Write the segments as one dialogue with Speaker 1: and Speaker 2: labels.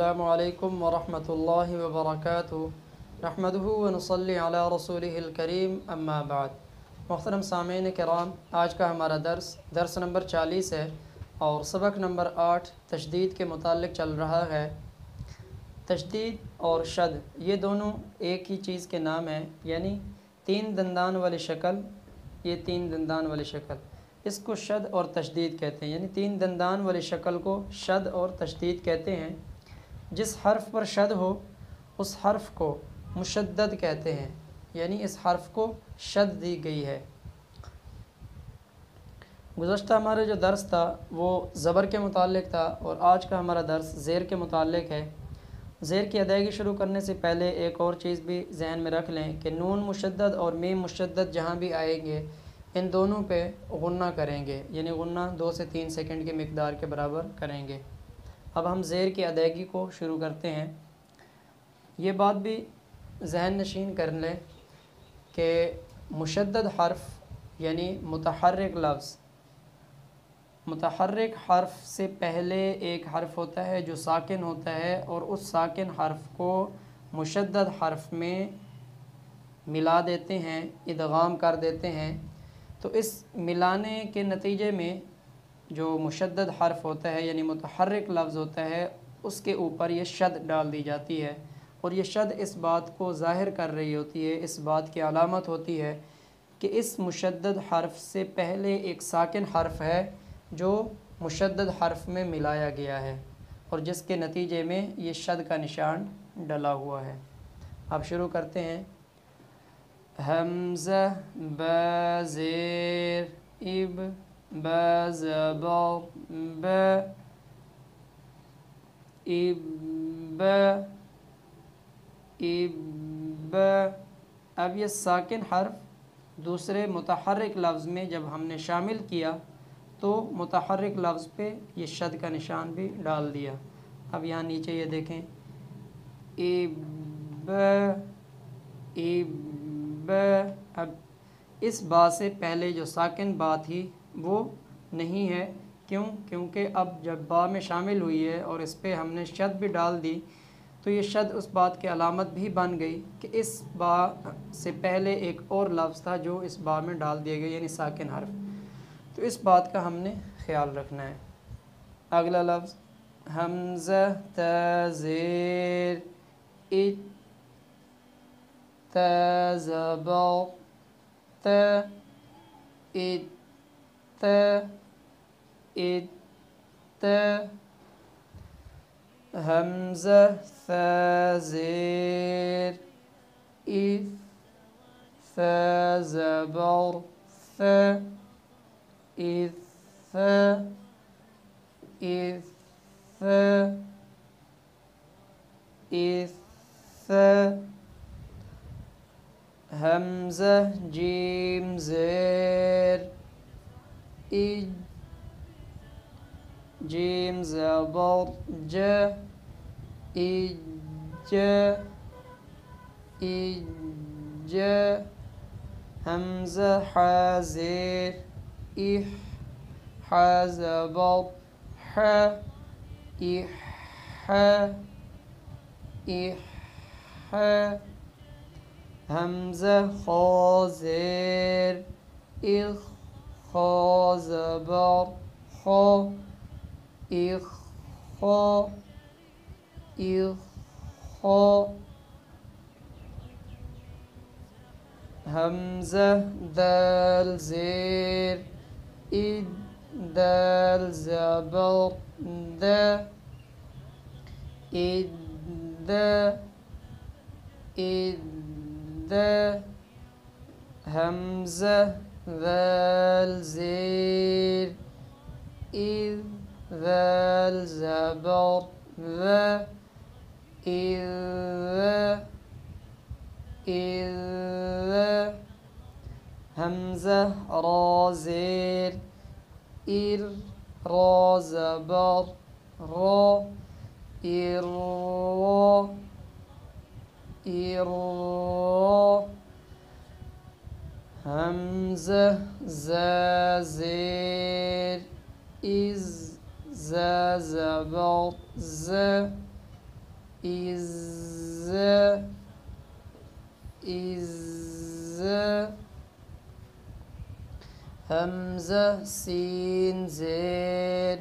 Speaker 1: السلام علیکم ورحمۃ اللہ وبرکاتہ نحمدہ ونصلی علی رسولہ الکریم اما بعد۔ محترم سامعین کرام، آج کا ہمارا درس نمبر 40 ہے اور سبق نمبر 8 تشدید کے متعلق چل رہا ہے۔ تشدید اور شد یہ دونوں ایک ہی چیز کے نام ہیں، یعنی تین دندان والی شکل، یہ تین دندان والی شکل، اس کو شد اور تشدید کہتے ہیں، یعنی تین دندان والی شکل کو شد اور تشدید کہتے ہیں۔ جس حرف پر شد ہو اس حرف کو مشدد کہتے ہیں، یعنی اس حرف کو شد دی گئی ہے۔ گزشتہ ہمارا جو درس تھا وہ زبر کے متعلق تھا اور آج کا ہمارا درس زیر کے متعلق ہے۔ زیر کی ادائیگی شروع کرنے سے پہلے ایک اور چیز بھی ذہن میں رکھ لیں کہ نون مشدد اور میم مشدد جہاں بھی آئیں گے ان دونوں پہ غنہ کریں گے، یعنی غنہ 2 سے 3 سیکنڈ کی مقدار کے برابر کریں گے۔ اب ہم زیر کی ادائیگی کو شروع کرتے ہیں۔ یہ بات بھی ذہن نشین کر لیں کہ مشدد حرف یعنی متحرک لفظ، متحرک حرف سے پہلے ایک حرف ہوتا ہے جو ساکن ہوتا ہے اور اس ساکن حرف کو مشدد حرف میں ملا دیتے ہیں، ادغام کر دیتے ہیں۔ تو اس ملانے کے نتیجے میں جو مشدد حرف ہوتا ہے یعنی متحرک لفظ ہوتا ہے اس کے اوپر یہ شد ڈال دی جاتی ہے، اور یہ شد اس بات کو ظاہر کر رہی ہوتی ہے، اس بات کی علامت ہوتی ہے کہ اس مشدد حرف سے پہلے ایک ساکن حرف ہے جو مشدد حرف میں ملایا گیا ہے اور جس کے نتیجے میں یہ شد کا نشان ڈلا ہوا ہے۔ اب شروع کرتے ہیں۔ حمزہ با زیر اب با زبر ب اب اب۔ اب یہ ساکن حرف دوسرے متحرک لفظ میں جب ہم نے شامل کیا تو متحرک لفظ پہ یہ شد کا نشان بھی ڈال دیا۔ اب یہاں نیچے یہ دیکھیں اب اب۔ اب اس با سے پہلے جو ساکن با تھی وہ نہیں ہے، کیونکہ اب جب با میں شامل ہوئی ہے اور اس پہ ہم نے شد بھی ڈال دی تو یہ شد اس بات کی علامت بھی بن گئی کہ اس با سے پہلے ایک اور لفظ تھا جو اس با میں ڈال دیا گیا، یعنی ساکن حرف۔ تو اس بات کا ہم نے خیال رکھنا ہے۔ اگلا لفظ حمزہ تا زیر ات تا زبر تا ات تا ات تا۔ حمزہ ثا زیر اث ثا زبر ثا اث ثا اث ثا اث ثا۔ حمزہ جیم زیر اج جیم زبر ج اج اج۔ حمزہ حا زیر اح حا زبر ح اح اح۔ حمزہ خا زیر اخ خا زبر خا اخ خا اخ خا۔ حمزہ دال زیر اد دال زبر د اد اد۔ حمزہ ذال زیر اذ ذال زبر ذ اذ اذ۔ حمزہ را زیر ار را زبر را ار ار۔ حمزہ زا زیر از زا زبر ز إز همزة سين زير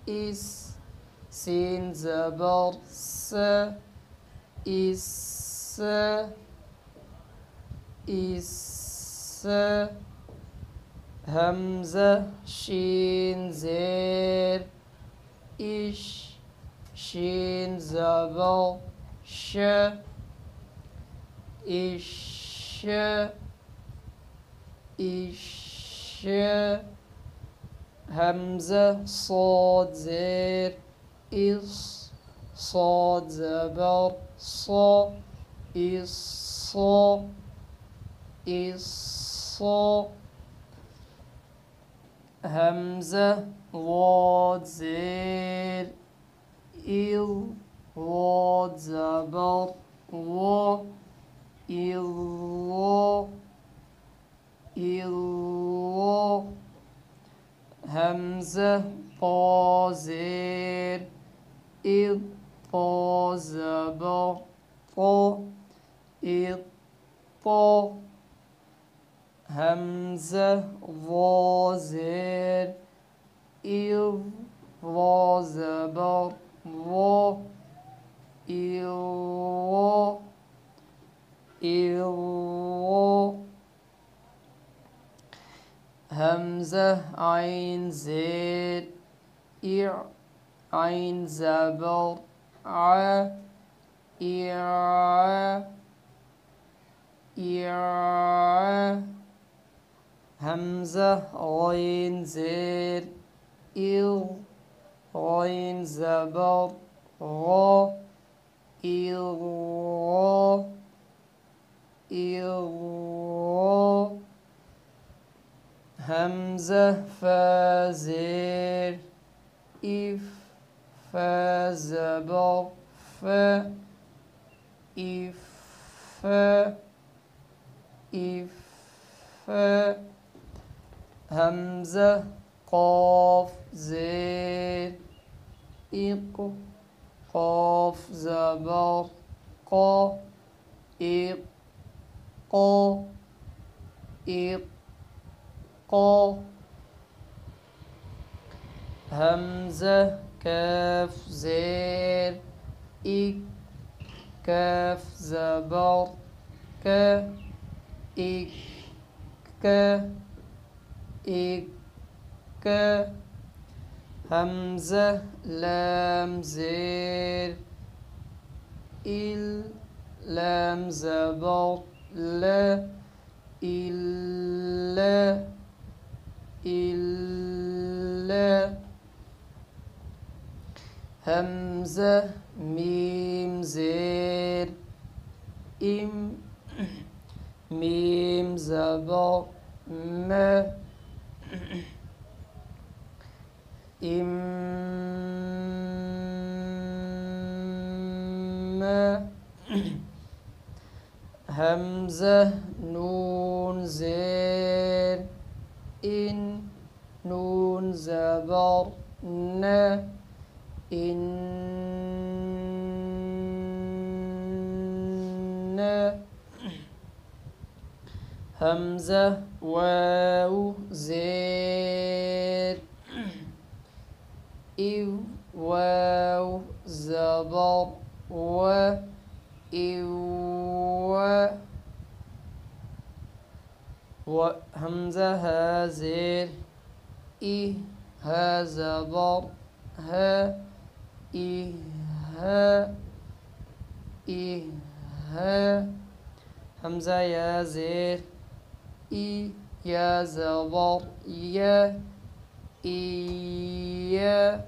Speaker 1: إس سين زبر س إس همزة شين زير إش شين زبر ش إش همزة صاد زير إص صاد زبر ص إص همزة ضاد زير إض ضاد زبر ض إض همزة طا زير إض طا زبر طا إض طا همزة ضا زير إض ضا زبر ضا إض همزة عين زير إع عين زبر ع إع همزة غين زير إض غين زبر غ إض همزة فا زير إف فا زبر فا إف همزة قاف زير إق قاف زبر قا إق همزة كاف زير إك كاف زبر ك إك همزة لام زير إل لام زبر لا إلا همزة ميم زير إم ميم زبر ما إما همزة نون زير إن نون زبر ن إن همزة واو زير إو واو زبر و همزة ها زير إي ها زبر ها إي ها همزة يا زير إي يا زبر يا إيا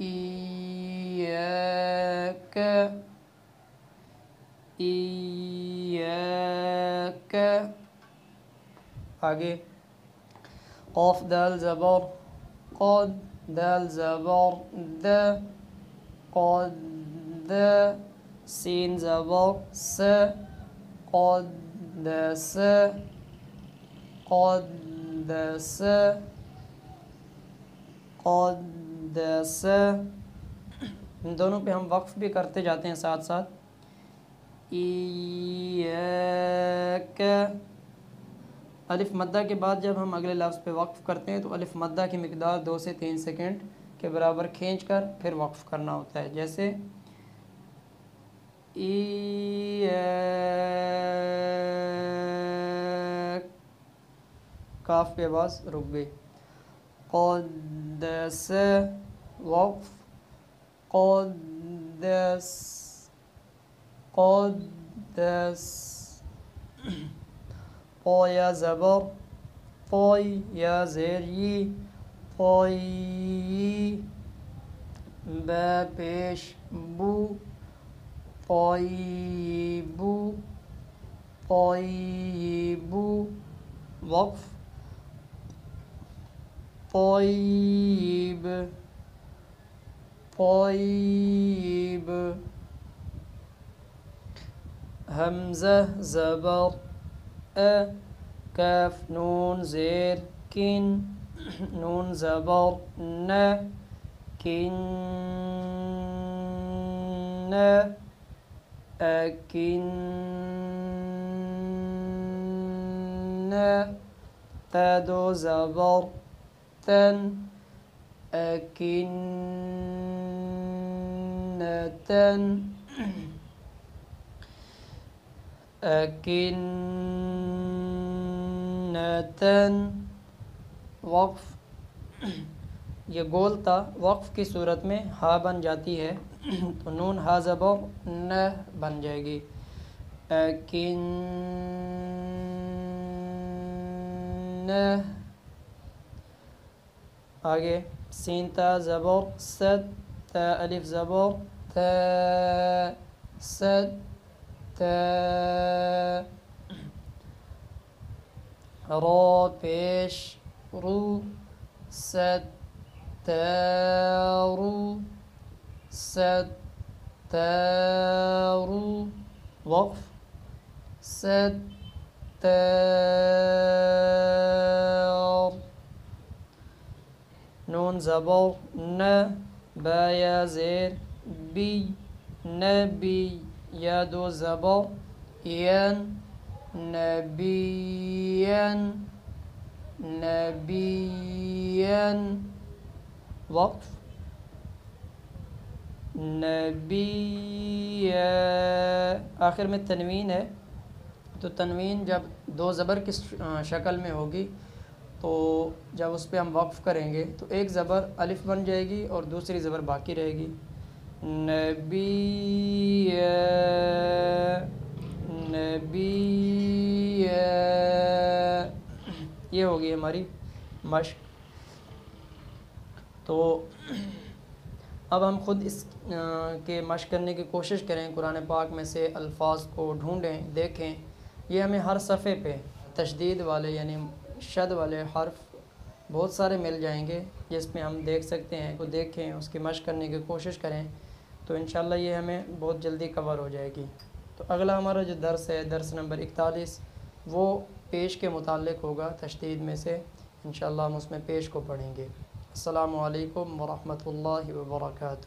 Speaker 1: إياك إياك. آگے قاف دال زبر قد دال زبر د قد سین زبر س قدس قدس قدس. ان دونوں پہ ہم وقف بھی کرتے جاتے ہیں ساتھ ساتھ. ایاک. الف مدہ کے بعد جب ہم اگلے لفظ پہ وقف کرتے ہیں تو الف مدہ کی مقدار 2 سے 3 سیکنڈ کے برابر کھینچ کر پھر وقف کرنا ہوتا ہے. جیسے ایاک کاف پہ آواز رک گئی. قدس وقف قدس قدس. قا یا زبر قوی یا زیر ی قوی. با پیش بو طیبو طیبو. وقف طیب طیب. حمزہ زبر کاف نون زیر کن نون زبر ن کن اکن تا دو زبر تن اکنتن اکنتن. وقف یہ گول تا وقف کی صورت میں ہا بن جاتی ہے تو نون ہا زبر نہ بن جائے گی. اکن. آگے سین تا زبر صد تا الف زبر تا صد تا. را پیش رو ستارو ستارو. وقف ستار. نون زبر ن با یا زیر بی نبی یا دو زبر ین نبیین نبیین. وقف نبی. آخر میں تنوین ہے تو تنوین جب دو زبر کی شکل میں ہوگی تو جب اس پہ ہم وقف کریں گے تو ایک زبر الف بن جائے گی اور دوسری زبر باقی رہے گی. نبی نبی. یہ ہوگی ہماری مشق. تو اب ہم خود اس کے مشق کرنے کی کوشش کریں. قرآن پاک میں سے الفاظ کو ڈھونڈیں دیکھیں. یہ ہمیں ہر صفحے پہ تشدید والے یعنی شد والے حرف بہت سارے مل جائیں گے جس میں ہم دیکھ سکتے ہیں. کو دیکھیں اس کی مشق کرنے کی کوشش کریں تو انشاءاللہ یہ ہمیں بہت جلدی کور ہو جائے گی. تو اگلا ہمارا جو درس ہے درس نمبر 41 وہ پیش کے متعلق ہوگا تشدید میں سے. انشاءاللہ ہم اس میں پیش کو پڑھیں گے. السلام علیکم ورحمۃ اللہ وبرکاتہ.